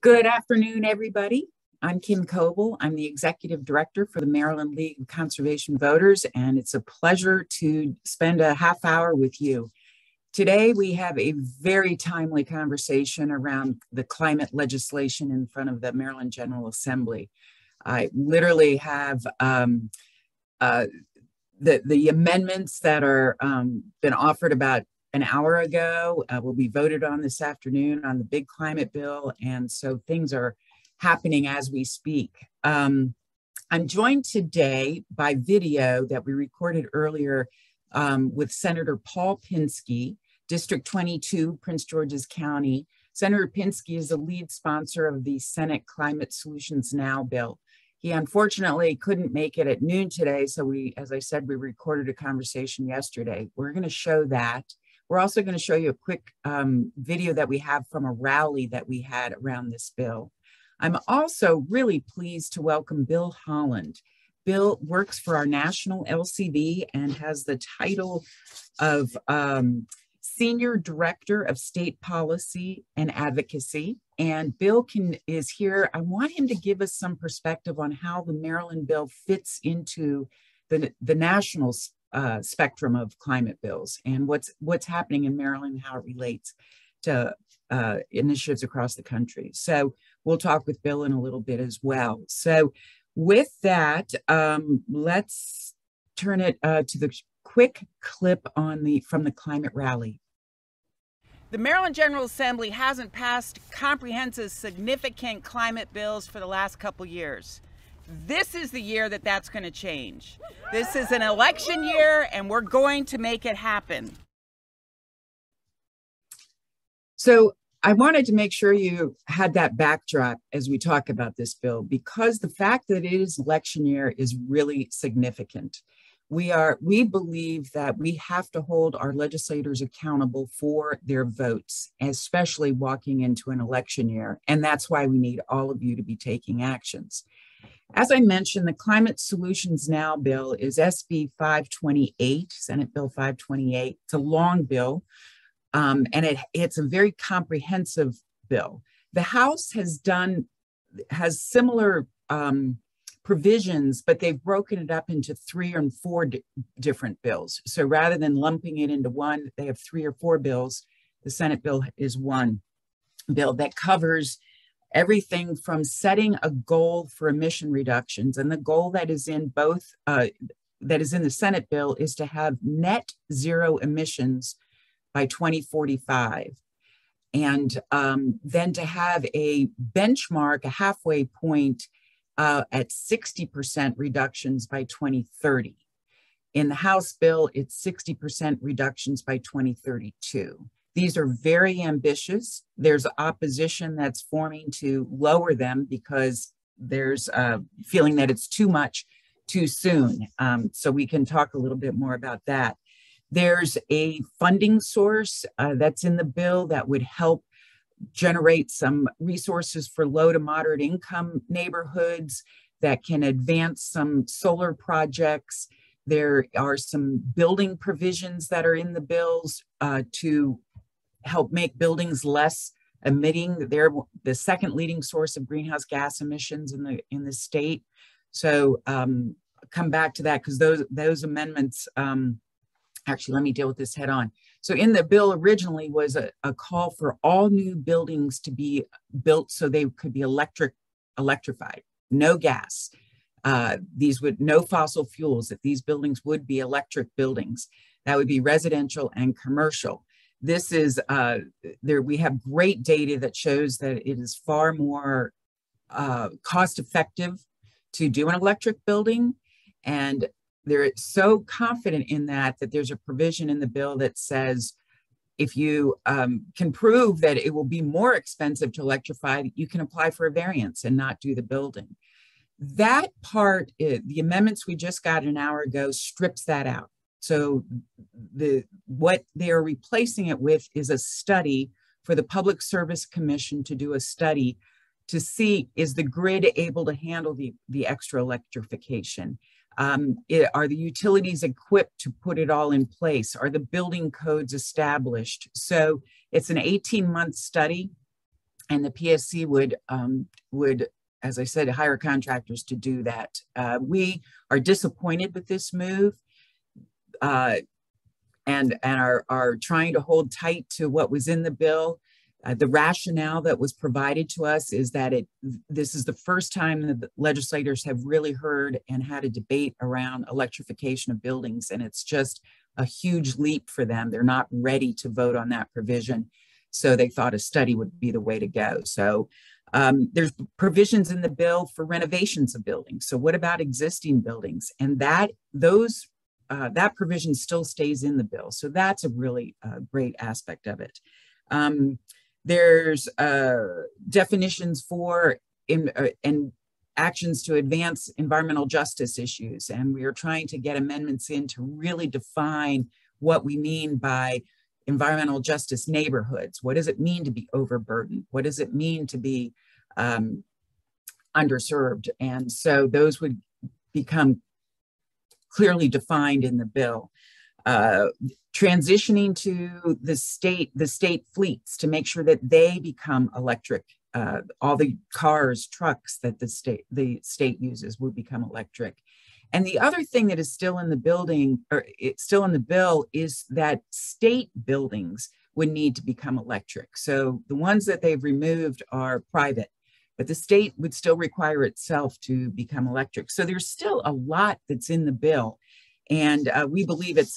Good afternoon, everybody. I'm Kim Coble. I'm the Executive Director for the Maryland League of Conservation Voters, and it's a pleasure to spend a half hour with you. Today, we have a very timely conversation around the climate legislation in front of the Maryland General Assembly. I literally have the amendments that are been offered about an hour ago will be voted on this afternoon on the big climate bill. And so things are happening as we speak. I'm joined today by video that we recorded earlier with Senator Paul Pinsky, District 22, Prince George's County. Senator Pinsky is the lead sponsor of the Senate Climate Solutions Now bill. He unfortunately couldn't make it at noon today. So as I said, we recorded a conversation yesterday. We're going to show that. We're also going to show you a quick video that we have from a rally that we had around this bill. I'm also really pleased to welcome Bill Holland. Bill works for our national LCV and has the title of Senior Director of State Policy and Advocacy. And Bill is here. I want him to give us some perspective on how the Maryland bill fits into the national spectrum of climate bills and what's happening in Maryland and how it relates to initiatives across the country. So we'll talk with Bill in a little bit as well. So with that, let's turn it to the quick clip from the climate rally. The Maryland General Assembly hasn't passed comprehensive, significant climate bills for the last couple years. This is the year that that's going to change. This is an election year, and we're going to make it happen. So I wanted to make sure you had that backdrop as we talk about this bill, because the fact that it is election year is really significant. We believe that we have to hold our legislators accountable for their votes, especially walking into an election year. And that's why we need all of you to be taking actions. As I mentioned, the Climate Solutions Now bill is SB 528, Senate Bill 528. It's a long bill, and it's a very comprehensive bill. The House has similar provisions, but they've broken it up into 3 and 4 different bills. So rather than lumping it into one, they have 3 or 4 bills. The Senate bill is one bill that covers everything from setting a goal for emission reductions, and the goal that is in the Senate bill is to have net zero emissions by 2045, and then to have a benchmark, a halfway point at 60% reductions by 2030. In the House bill, it's 60% reductions by 2032. These are very ambitious. There's opposition that's forming to lower them because there's a feeling that it's too much too soon. So we can talk a little bit more about that. There's a funding source that's in the bill that would help generate some resources for low to moderate income neighborhoods that can advance some solar projects. There are some building provisions that are in the bills to help make buildings less emitting. They're the second leading source of greenhouse gas emissions in the state. So come back to that, because those amendments, actually, let me deal with this head on. So in the bill originally was a call for all new buildings to be built so they could be electrified, no gas. No fossil fuels, that these buildings would be electric buildings. That would be residential and commercial. This is, we have great data that shows that it is far more cost effective to do an electric building. And they're so confident in that there's a provision in the bill that says, if you can prove that it will be more expensive to electrify, you can apply for a variance and not do the building. That part, the amendments we just got an hour ago, strips that out. So what they are replacing it with is a study for the Public Service Commission to do a study to see, is the grid able to handle the extra electrification? Are the utilities equipped to put it all in place? Are the building codes established? So it's an 18-month study. and the PSC would, as I said, hire contractors to do that. We are disappointed with this move, and are trying to hold tight to what was in the bill. The rationale that was provided to us is that this is the first time that the legislators have really heard and had a debate around electrification of buildings, and it's just a huge leap for them. They're not ready to vote on that provision, so they thought a study would be the way to go. So there's provisions in the bill for renovations of buildings. So what about existing buildings? And that provision still stays in the bill. So that's a really great aspect of it. There's definitions for and actions to advance environmental justice issues. And we are trying to get amendments in to really define what we mean by environmental justice neighborhoods. What does it mean to be overburdened? What does it mean to be underserved? And so those would become clearly defined in the bill. Transitioning to the state fleets to make sure that they become electric. All the cars, trucks that the state uses would become electric. And the other thing that is still in the building, or it's still in the bill, is that state buildings would need to become electric. So the ones that they've removed are private, but the state would still require itself to become electric. So there's still a lot that's in the bill. And we believe it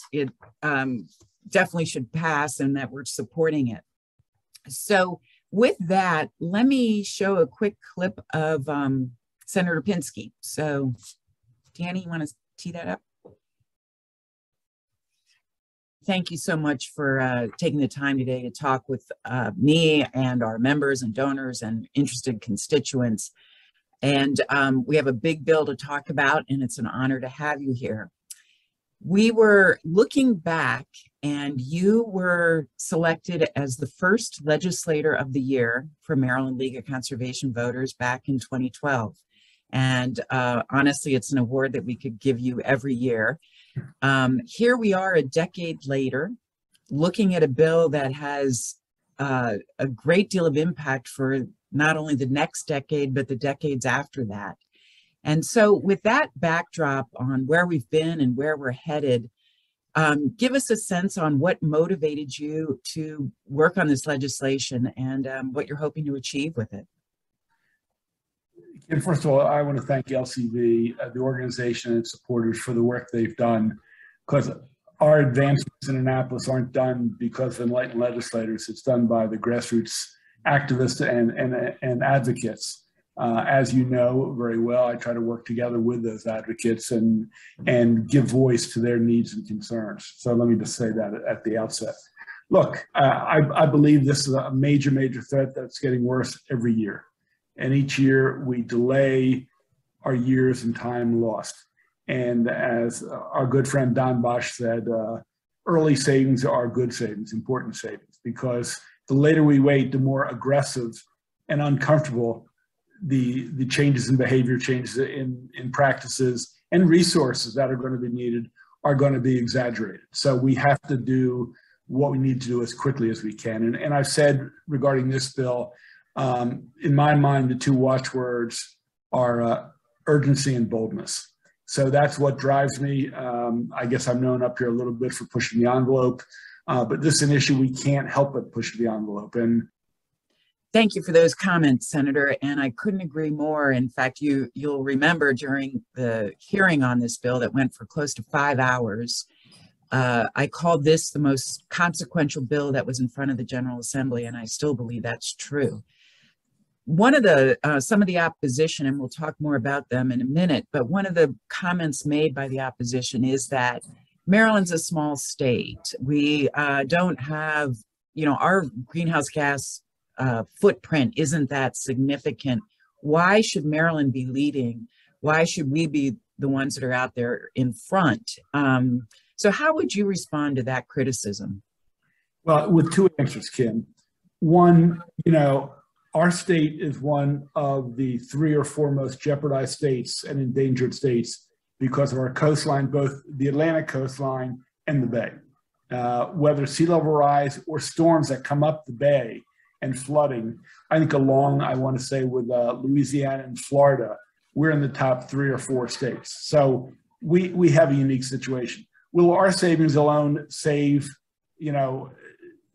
definitely should pass and that we're supporting it. So with that, let me show a quick clip of Senator Pinsky. So Danny, you want to tee that up? Thank you so much for taking the time today to talk with me and our members and donors and interested constituents. And we have a big bill to talk about, and it's an honor to have you here. We were looking back, and you were selected as the first legislator of the year for Maryland League of Conservation Voters back in 2012. And honestly, it's an award that we could give you every year. Here we are a decade later, looking at a bill that has a great deal of impact for not only the next decade, but the decades after that. And so with that backdrop on where we've been and where we're headed, give us a sense on what motivated you to work on this legislation and what you're hoping to achieve with it. And first of all, I want to thank LCV, the organization and its supporters, for the work they've done, because our advancements in Annapolis aren't done because of enlightened legislators. It's done by the grassroots activists and advocates. As you know very well, I try to work together with those advocates and give voice to their needs and concerns. So let me just say that at the outset. Look, I believe this is a major, major threat that's getting worse every year. And each year we delay our years and time lost. And as our good friend Don Bosch said, early savings are good savings, important savings, because the later we wait, the more aggressive and uncomfortable the changes in behavior, changes in practices and resources that are going to be needed are going to be exaggerated. So we have to do what we need to do as quickly as we can. And I've said regarding this bill, in my mind, the two watchwords are urgency and boldness. So that's what drives me. I guess I'm known up here a little bit for pushing the envelope, but this is an issue we can't help but push the envelope. And thank you for those comments, Senator, and I couldn't agree more. In fact, you'll remember during the hearing on this bill that went for close to 5 hours, I called this the most consequential bill that was in front of the General Assembly, and I still believe that's true. One of the, some of the opposition, and we'll talk more about them in a minute, but one of the comments made by the opposition is that Maryland's a small state. We don't have, our greenhouse gas footprint isn't that significant. Why should Maryland be leading? Why should we be the ones that are out there in front? So how would you respond to that criticism? Well, with two answers, Kim. One, our state is one of the 3 or 4 most jeopardized states and endangered states because of our coastline, both the Atlantic coastline and the bay. Whether sea level rise or storms that come up the bay and flooding, I think along, I want to say with Louisiana and Florida, we're in the top 3 or 4 states. So we have a unique situation. Will our savings alone save,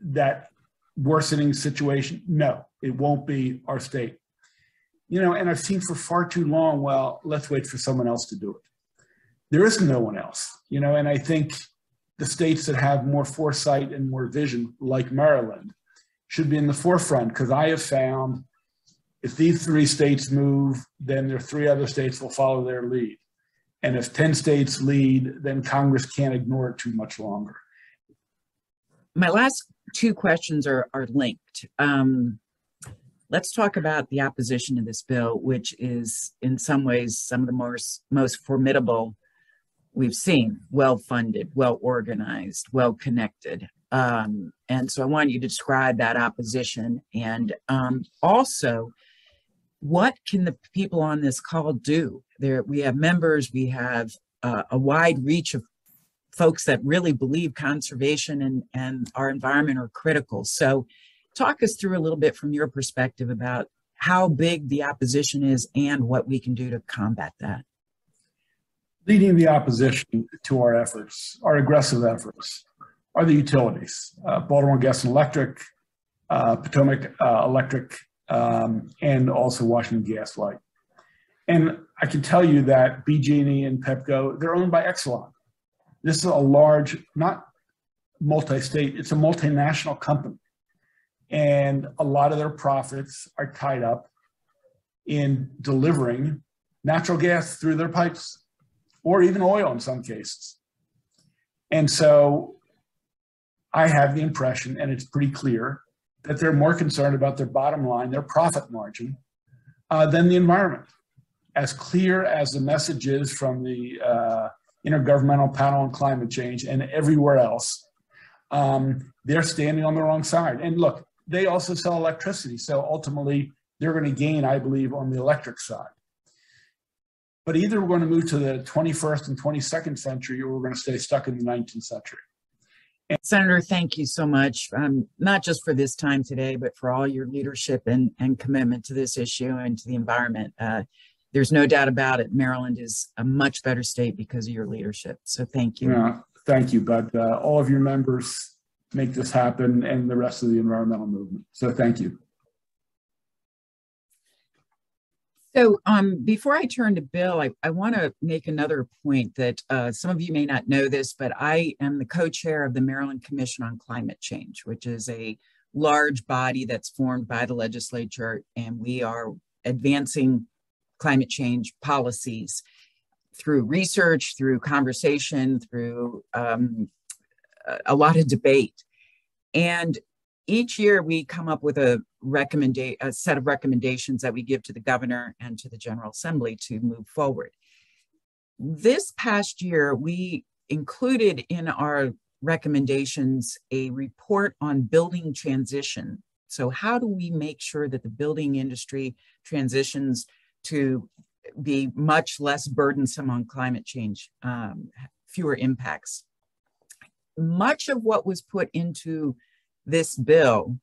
that worsening situation? No, it won't be our state. And I've seen for far too long, well, let's wait for someone else to do it. There is no one else, and I think the states that have more foresight and more vision, like Maryland, should be in the forefront, because I have found if these 3 states move, then there are 3 other states will follow their lead. And if 10 states lead, then Congress can't ignore it too much longer. My last 2 questions are linked. Let's talk about the opposition to this bill, which is in some ways some of the most formidable we've seen, well-funded, well-organized, well-connected. And so I want you to describe that opposition, and also what can the people on this call do? We have members, we have a wide reach of folks that really believe conservation and our environment are critical. So talk us through a little bit from your perspective about how big the opposition is and what we can do to combat that. Leading the opposition to our efforts, our aggressive efforts, are the utilities, Baltimore Gas and Electric, Potomac Electric, and also Washington Gas Light. And I can tell you that BG&E and Pepco, they're owned by Exelon. This is a large, not multi-state, it's a multinational company. And a lot of their profits are tied up in delivering natural gas through their pipes, or even oil in some cases. And so I have the impression, and it's pretty clear, that they're more concerned about their bottom line, their profit margin, than the environment. As clear as the message is from the Intergovernmental Panel on Climate Change and everywhere else, they're standing on the wrong side. And look, they also sell electricity, so ultimately they're going to gain, I believe, on the electric side. But either we're going to move to the 21st and 22nd century, or we're going to stay stuck in the 19th century. And Senator, thank you so much, not just for this time today, but for all your leadership and commitment to this issue and to the environment. There's no doubt about it. Maryland is a much better state because of your leadership. So thank you. Yeah, thank you. But all of your members make this happen, and the rest of the environmental movement. So thank you. So before I turn to Bill, I want to make another point that some of you may not know this, but I am the co-chair of the Maryland Commission on Climate Change, which is a large body that's formed by the legislature, and we are advancing climate change policies through research, through conversation, through a lot of debate. And each year we come up with a set of recommendations that we give to the governor and to the General Assembly to move forward. This past year, we included in our recommendations a report on building transition. So how do we make sure that the building industry transitions to be much less burdensome on climate change, fewer impacts? Much of what was put into this bill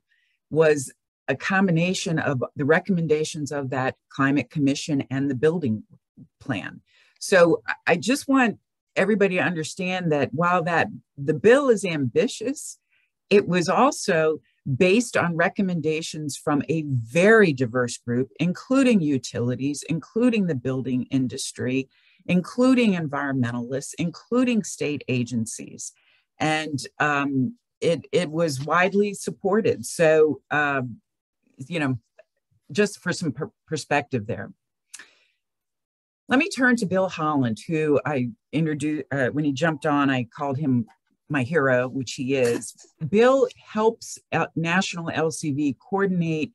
was a combination of the recommendations of that climate commission and the building plan. So I just want everybody to understand that while the bill is ambitious, it was also based on recommendations from a very diverse group, including utilities, including the building industry, including environmentalists, including state agencies. And it was widely supported. So, just for some perspective there. Let me turn to Bill Holland, who I introduced, when he jumped on, I called him my hero, which he is. Bill helps National LCV coordinate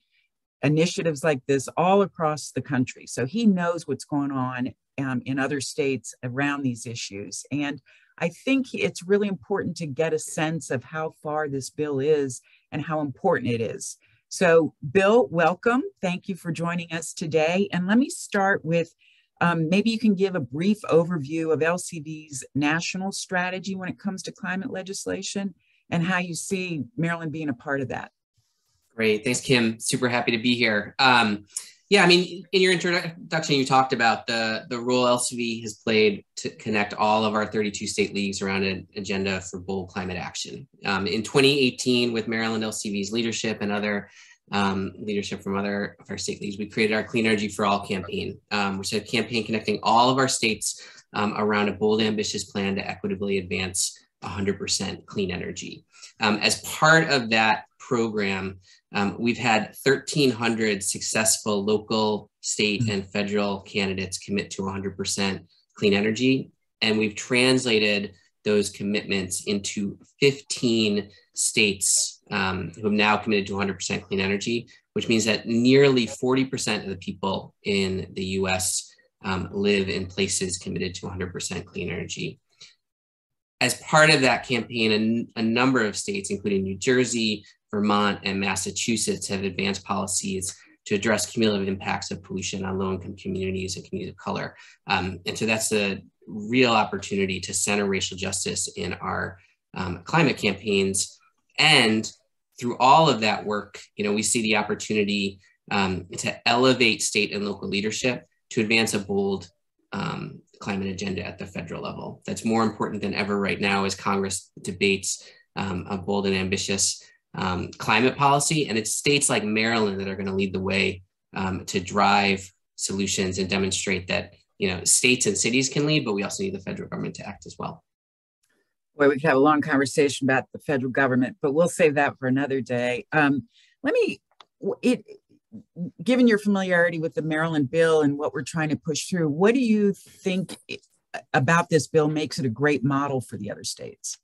initiatives like this all across the country. So he knows what's going on in other states around these issues. And I think it's really important to get a sense of how far this bill is and how important it is. So Bill, welcome. Thank you for joining us today. And let me start with, maybe you can give a brief overview of LCV's national strategy when it comes to climate legislation and how you see Maryland being a part of that. Great. Thanks, Kim. Super happy to be here. Yeah, I mean, in your introduction, you talked about the role LCV has played to connect all of our 32 state leagues around an agenda for bold climate action. In 2018, with Maryland LCV's leadership and other leadership from other of our state leagues, we created our Clean Energy for All campaign, which is a campaign connecting all of our states around a bold, ambitious plan to equitably advance 100% clean energy. As part of that program, we've had 1,300 successful local, state, and federal candidates commit to 100% clean energy. And we've translated those commitments into 15 states who have now committed to 100% clean energy, which means that nearly 40% of the people in the US live in places committed to 100% clean energy. As part of that campaign, a number of states, including New Jersey, Vermont, and Massachusetts, have advanced policies to address cumulative impacts of pollution on low-income communities and communities of color. And so that's a real opportunity to center racial justice in our climate campaigns. And through all of that work, we see the opportunity to elevate state and local leadership to advance a bold climate agenda at the federal level. That's more important than ever right now as Congress debates a bold and ambitious climate policy. And it's states like Maryland that are going to lead the way to drive solutions and demonstrate that, states and cities can lead, but we also need the federal government to act as well. Boy, we could have a long conversation about the federal government, but we'll save that for another day. Given your familiarity with the Maryland bill and what we're trying to push through, what do you think about this bill makes it a great model for the other states?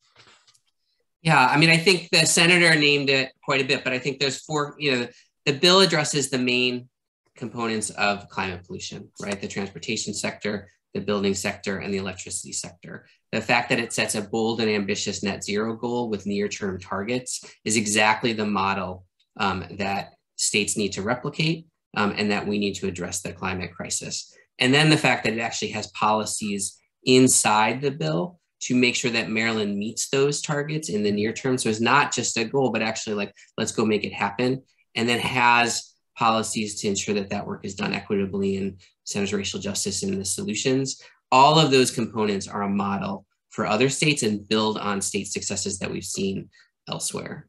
Yeah, I mean, I think the senator named it quite a bit, but I think there's four, the bill addresses the main components of climate pollution, right? The transportation sector, the building sector, and the electricity sector. The fact that it sets a bold and ambitious net zero goal with near-term targets is exactly the model that states need to replicate and that we need to address the climate crisis. And then the fact that it actually has policies inside the bill to make sure that Maryland meets those targets in the near term. So it's not just a goal, but actually let's go make it happen. And then has policies to ensure that that work is done equitably and centers racial justice in the solutions. All of those components are a model for other states and build on state successes that we've seen elsewhere.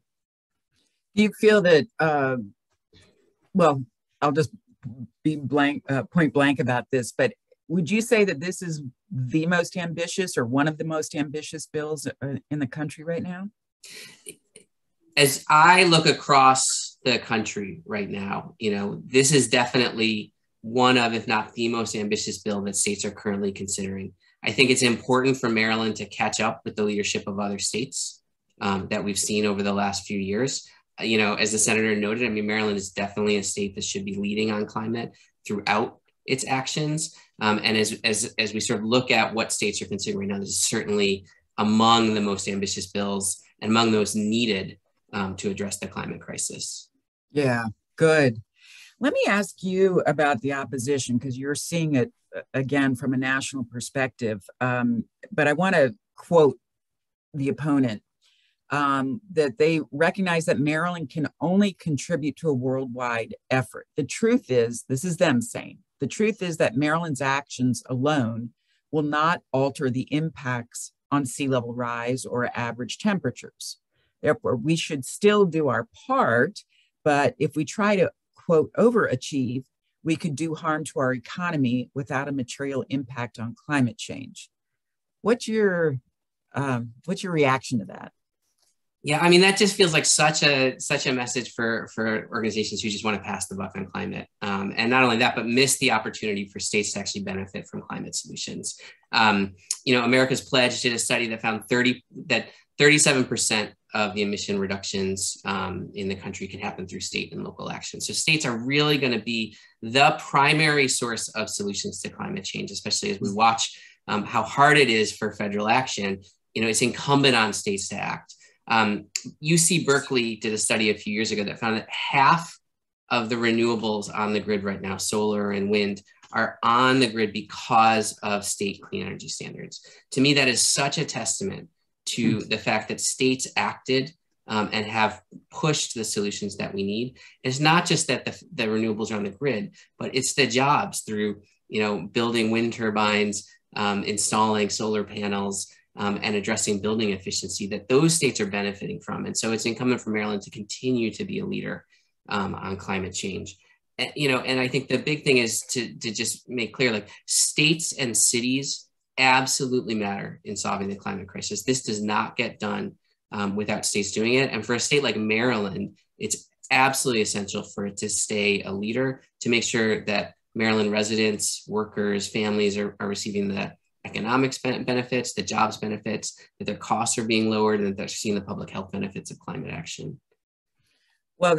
Do you feel that, well, I'll just be point blank about this, but would you say that this is the most ambitious or one of the most ambitious bills in the country right now? As I look across the country right now, this is definitely one of, if not the most ambitious bill that states are currently considering. I think it's important for Maryland to catch up with the leadership of other states that we've seen over the last few years. As the senator noted, I mean, Maryland is definitely a state that should be leading on climate throughout its actions. And as we sort of look at what states are considering right now, this is certainly among the most ambitious bills and among those needed to address the climate crisis. Yeah, good. Let me ask you about the opposition, because you're seeing it again from a national perspective. But I want to quote the opponent. That they recognize that Maryland can only contribute to a worldwide effort. The truth is, this is them saying, the truth is that Maryland's actions alone will not alter the impacts on sea level rise or average temperatures. Therefore, we should still do our part, but if we try to, quote, overachieve, we could do harm to our economy without a material impact on climate change. What's your reaction to that? Yeah, I mean, that just feels like such a message for organizations who just want to pass the buck on climate. And not only that, but miss the opportunity for states to actually benefit from climate solutions. America's Pledge did a study that found 37% of the emission reductions in the country can happen through state and local action. So states are really going to be the primary source of solutions to climate change, especially as we watch how hard it is for federal action. It's incumbent on states to act. UC Berkeley did a study a few years ago that found that half of the renewables on the grid right now, solar and wind, are on the grid because of state clean energy standards. To me, that is such a testament to the fact that states acted and have pushed the solutions that we need. It's not just that the renewables are on the grid, but it's the jobs through, building wind turbines, installing solar panels, and addressing building efficiency that those states are benefiting from. And so it's incumbent for Maryland to continue to be a leader on climate change. And I think the big thing is to just make clear, like, states and cities absolutely matter in solving the climate crisis. This does not get done without states doing it. And for a state like Maryland, it's absolutely essential for it to stay a leader, to make sure that Maryland residents, workers, families are receiving the economic benefits, the jobs benefits, that their costs are being lowered, and that they're seeing the public health benefits of climate action. Well,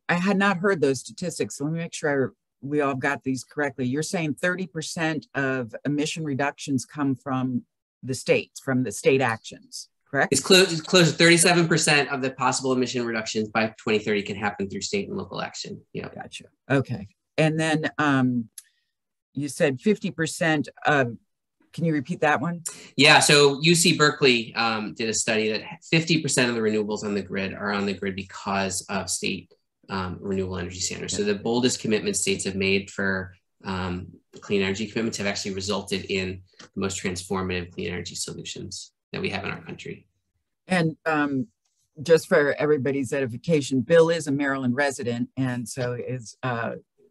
I had not heard those statistics. So let me make sure we all got these correctly. You're saying 30% of emission reductions come from the states, from the state actions, correct? It's close to 37% of the possible emission reductions by 2030 can happen through state and local action. Yeah. Gotcha. Okay. And then you said 50% of, can you repeat that one? Yeah, so UC Berkeley did a study that 50% of the renewables on the grid are on the grid because of state renewable energy standards. So the boldest commitments states have made for clean energy commitments have actually resulted in the most transformative clean energy solutions that we have in our country. And just for everybody's edification, Bill is a Maryland resident, and so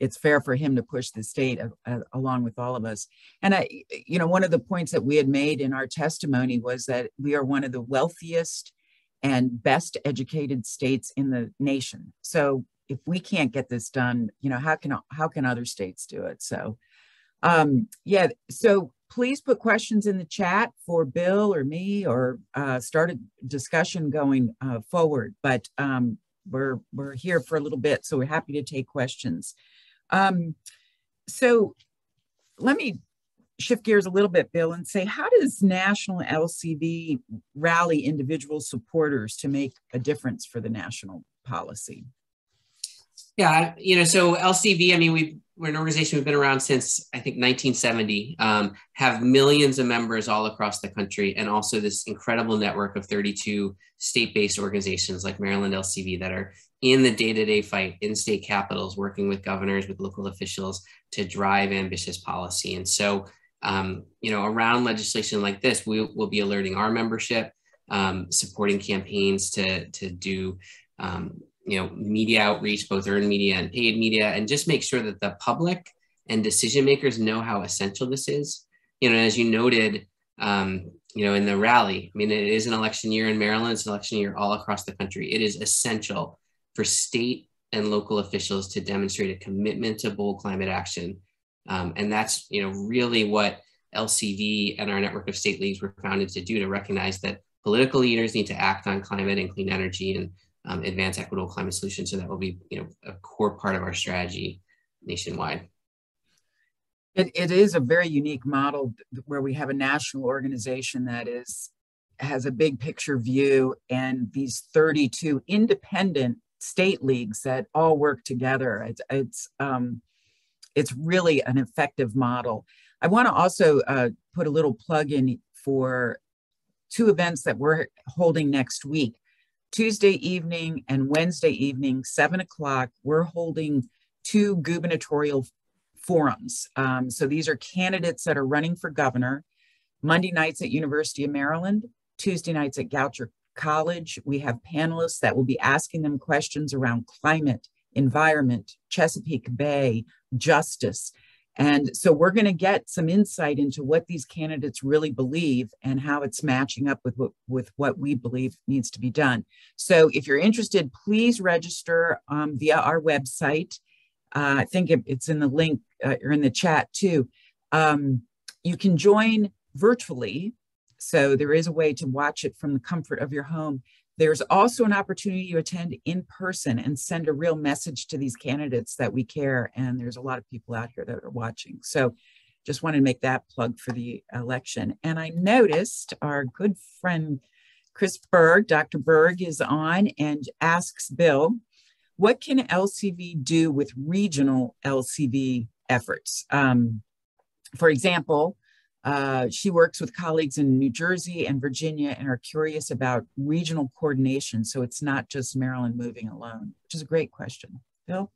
it's fair for him to push the state along with all of us. And one of the points that we had made in our testimony was that we are one of the wealthiest and best educated states in the nation. So if we can't get this done, how can other states do it? So so please put questions in the chat for Bill or me, or start a discussion going forward. But we're here for a little bit, so we're happy to take questions. So let me shift gears a little bit, Bill, and say, how does National LCV rally individual supporters to make a difference for the national policy? Yeah, so LCV, I mean, we're an organization we've been around since, I think, 1970, have millions of members all across the country, and also this incredible network of 32 state-based organizations like Maryland LCV that are in the day-to-day fight in state capitals, working with governors, with local officials to drive ambitious policy. And so, around legislation like this, we will be alerting our membership, supporting campaigns to do media outreach, both earned media and paid media, and just make sure that the public and decision makers know how essential this is. As you noted, in the rally, I mean, it is an election year in Maryland, it's an election year all across the country. It is essential for state and local officials to demonstrate a commitment to bold climate action. And that's, really what LCV and our network of state leagues were founded to do, to recognize that political leaders need to act on climate and clean energy and advance equitable climate solutions. So that will be, a core part of our strategy nationwide. It is a very unique model where we have a national organization that has a big picture view, and these 32 independent state leagues that all work together. It's really an effective model. I want to also put a little plug in for two events that we're holding next week. Tuesday evening and Wednesday evening, 7 o'clock, we're holding two gubernatorial forums. So these are candidates that are running for governor. Monday nights at University of Maryland, Tuesday nights at Goucher College. We have panelists that will be asking them questions around climate, environment, Chesapeake Bay, justice. And so we're going to get some insight into what these candidates really believe and how it's matching up with what we believe needs to be done. So if you're interested, please register via our website. I think it's in the link or in the chat too. You can join virtually. So there is a way to watch it from the comfort of your home. There's also an opportunity to attend in person and send a real message to these candidates that we care. And there's a lot of people out here that are watching. So just wanted to make that plug for the election. And I noticed our good friend, Chris Berg, Dr. Berg is on and asks Bill, what can LCV do with regional LCV efforts? For example, She works with colleagues in New Jersey and Virginia and are curious about regional coordination. So it's not just Maryland moving alone, which is a great question. Bill?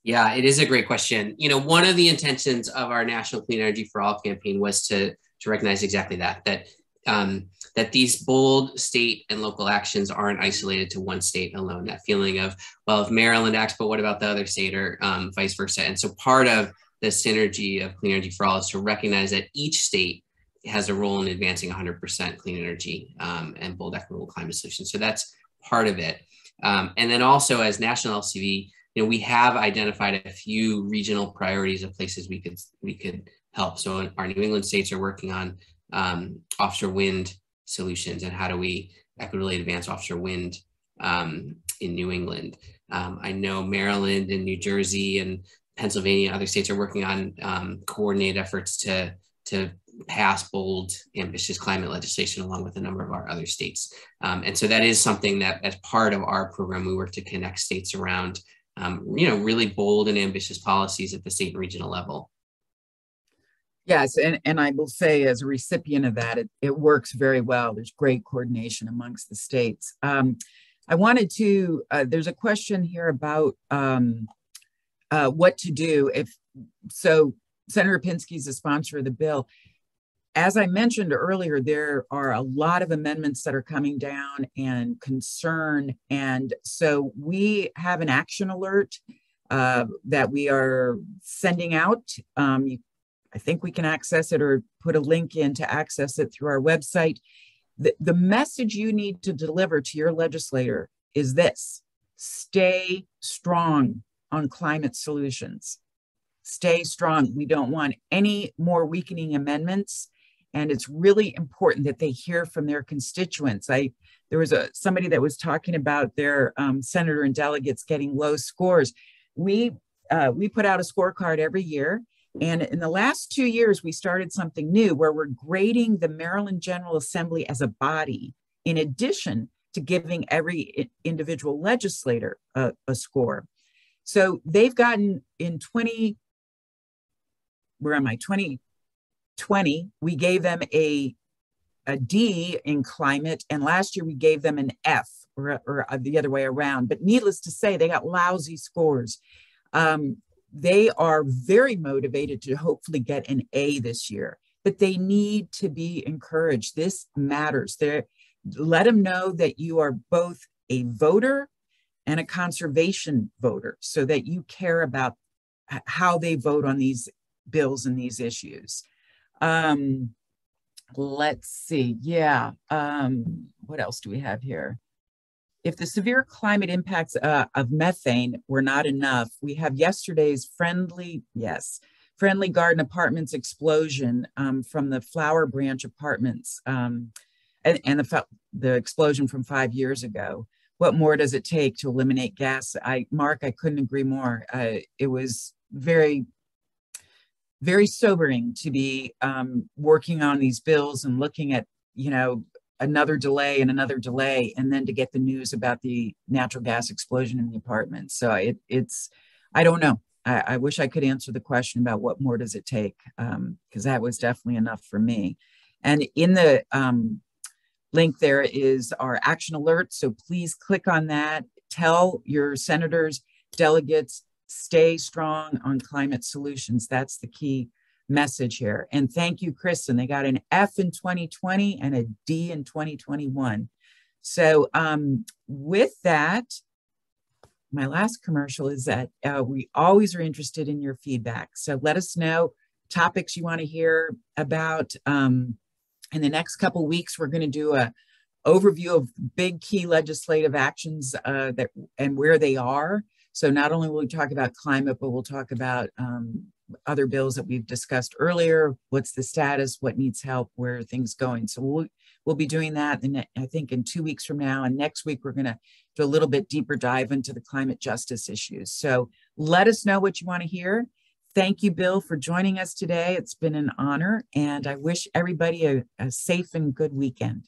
Yeah, it is a great question. You know, one of the intentions of our National Clean Energy for All campaign was to recognize exactly that these bold state and local actions aren't isolated to one state alone. That feeling of, well, if Maryland acts, but what about the other state, or vice versa. And so part of the synergy of Clean Energy for All is to recognize that each state has a role in advancing 100% clean energy and bold, equitable climate solutions. So that's part of it. And then also as National LCV, you know, we have identified a few regional priorities of places we could help. So our New England states are working on offshore wind solutions and how do we equitably advance offshore wind in New England. I know Maryland and New Jersey and Pennsylvania and other states are working on coordinated efforts to pass bold, ambitious climate legislation along with a number of our other states. And so that is something that as part of our program, we work to connect states around you know, really bold and ambitious policies at the state and regional level. Yes, and I will say as a recipient of that, it works very well. There's great coordination amongst the states. I wanted to, there's a question here about what to do if, so Senator Pinsky is the sponsor of the bill. As I mentioned earlier, there are a lot of amendments that are coming down and concern. And so we have an action alert that we are sending out. I think we can access it or put a link in to access it through our website. The message you need to deliver to your legislator is this: stay strong on climate solutions. Stay strong. We don't want any more weakening amendments. And it's really important that they hear from their constituents. There was somebody that was talking about their senator and delegates getting low scores. We put out a scorecard every year. And in the last 2 years, we started something new where we're grading the Maryland General Assembly as a body, in addition to giving every individual legislator a score. So they've gotten in 2020, we gave them a D in climate, and last year we gave them an F, or the other way around. But needless to say, they got lousy scores. They are very motivated to hopefully get an A this year, but they need to be encouraged. This matters. Let them know that you are both a voter and a conservation voter, so that you care about how they vote on these bills and these issues. Let's see. Yeah. What else do we have here? If the severe climate impacts of methane were not enough, we have yesterday's Friendly Garden Apartments explosion from the Flower Branch Apartments and the explosion from 5 years ago. What more does it take to eliminate gas? Mark, I couldn't agree more. It was very, very sobering to be working on these bills and looking at, you know, another delay and another delay, and then to get the news about the natural gas explosion in the apartment. So I don't know. I wish I could answer the question about what more does it take, because that was definitely enough for me. And in the link there is our action alert. So please click on that. Tell your senators, delegates, stay strong on climate solutions. That's the key message here. And thank you, Kristen. They got an F in 2020 and a D in 2021. So with that, my last commercial is that we always are interested in your feedback. So let us know topics you want to hear about. In the next couple of weeks, we're going to do a overview of big key legislative actions and where they are. So not only will we talk about climate, but we'll talk about other bills that we've discussed earlier. What's the status? What needs help? Where are things going? So we'll be doing that, I think, in 2 weeks from now. And next week, we're going to do a little bit deeper dive into the climate justice issues. So let us know what you want to hear. Thank you, Bill, for joining us today. It's been an honor, and I wish everybody a safe and good weekend.